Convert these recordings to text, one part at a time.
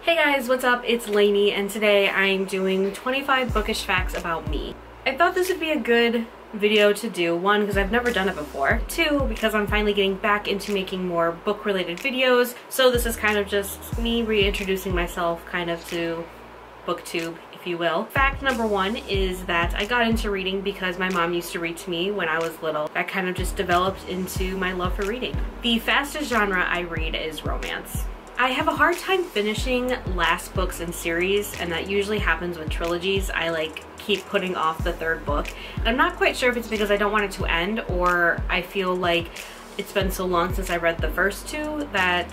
Hey guys, what's up? It's Lainey, and today I'm doing 25 bookish facts about me. I thought this would be a good video to do, one, because I've never done it before, two, because I'm finally getting back into making more book-related videos, so this is kind of just me reintroducing myself kind of to booktube, if you will. Fact number one is that I got into reading because my mom used to read to me when I was little. That kind of just developed into my love for reading. The fastest genre I read is romance. I have a hard time finishing last books in series, and that usually happens with trilogies. I keep putting off the third book. And I'm not quite sure if it's because I don't want it to end, or I feel like it's been so long since I read the first two that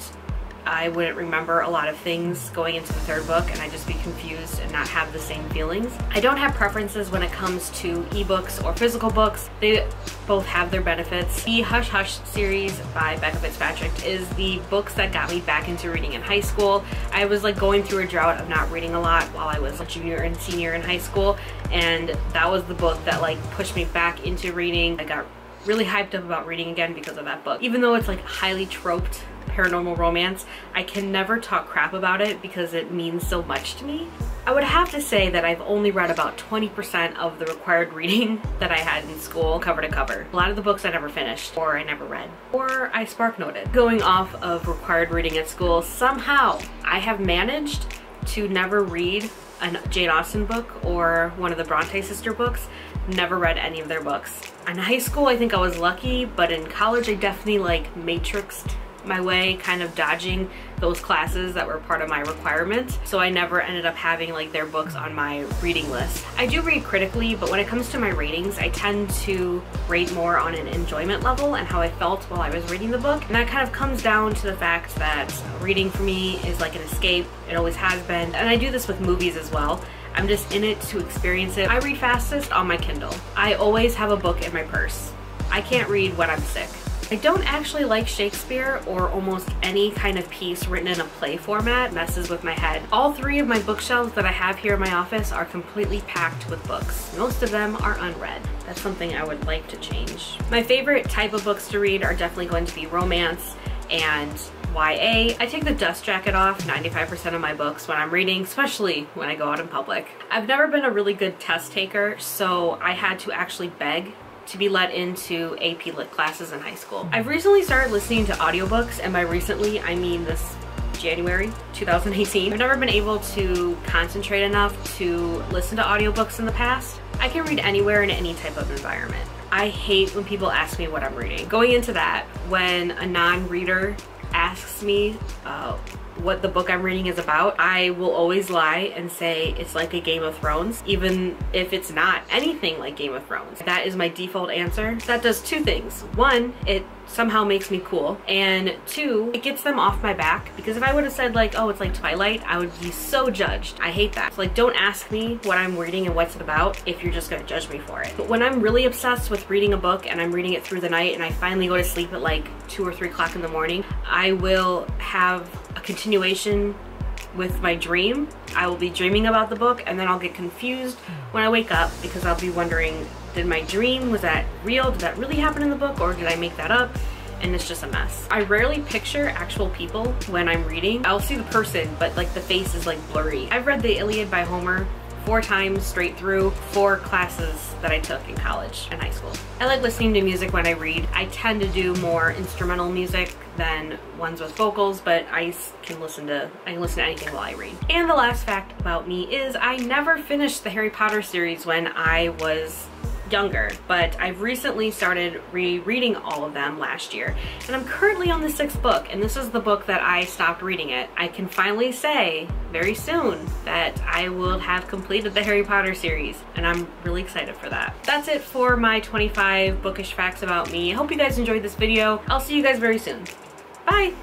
I wouldn't remember a lot of things going into the third book, and I'd just be confused and not have the same feelings. I don't have preferences when it comes to ebooks or physical books. They both have their benefits. The Hush Hush series by Becca Fitzpatrick is the books that got me back into reading in high school. I was going through a drought of not reading a lot while I was a junior and senior in high school, and that was the book that pushed me back into reading. I got really hyped up about reading again because of that book. Even though it's highly troped paranormal romance, I can never talk crap about it because it means so much to me. I would have to say that I've only read about 20% of the required reading that I had in school, cover to cover. A lot of the books I never finished, or I never read, or I spark noted. Going off of required reading at school, somehow I have managed to never read a Jane Austen book or one of the Bronte sister books. Never read any of their books. In high school, I think I was lucky, but in college, I definitely matrixed my way, kind of dodging those classes that were part of my requirements. So I never ended up having their books on my reading list. I do read critically, but when it comes to my ratings, I tend to rate more on an enjoyment level and how I felt while I was reading the book. And that kind of comes down to the fact that reading for me is like an escape. It always has been. And I do this with movies as well. I'm just in it to experience it. I read fastest on my Kindle. I always have a book in my purse. I can't read when I'm sick. I don't actually like Shakespeare or almost any kind of piece written in a play format. It messes with my head. All three of my bookshelves that I have here in my office are completely packed with books. Most of them are unread. That's something I would like to change. My favorite type of books to read are definitely going to be romance and YA. I take the dust jacket off 95% of my books when I'm reading, especially when I go out in public. I've never been a really good test taker, so I had to actually beg to be let into AP Lit classes in high school. I've recently started listening to audiobooks, and by recently, I mean this January 2018. I've never been able to concentrate enough to listen to audiobooks in the past. I can read anywhere in any type of environment. I hate when people ask me what I'm reading. Going into that, when a non-reader asks me what the book I'm reading is about, I will always lie and say it's like a Game of Thrones, even if it's not anything like Game of Thrones. That is my default answer. That does two things. One, it somehow makes me cool, and two, it gets them off my back, because if I would have said oh, it's like Twilight, I would be so judged. I hate that. So, don't ask me what I'm reading and what's it about if you're just gonna judge me for it. But when I'm really obsessed with reading a book and I'm reading it through the night and I finally go to sleep at 2 or 3 o'clock in the morning, I will have a continuation with my dream. I will be dreaming about the book, and then I'll get confused when I wake up because I'll be wondering, did my dream, was that real? Did that really happen in the book, or did I make that up? And it's just a mess. I rarely picture actual people when I'm reading. I'll see the person, but the face is blurry. I've read the Iliad by Homer 4 times straight through 4 classes that I took in college and high school. I like listening to music when I read. I tend to do more instrumental music than ones with vocals, but I can listen to anything while I read. And the last fact about me is I never finished the Harry Potter series when I was younger, but I've recently started rereading all of them last year, and I'm currently on the 6th book, and this is the book that I stopped reading it. I can finally say very soon that I will have completed the Harry Potter series, and I'm really excited for that. That's it for my 25 bookish facts about me. I hope you guys enjoyed this video. I'll see you guys very soon. Bye!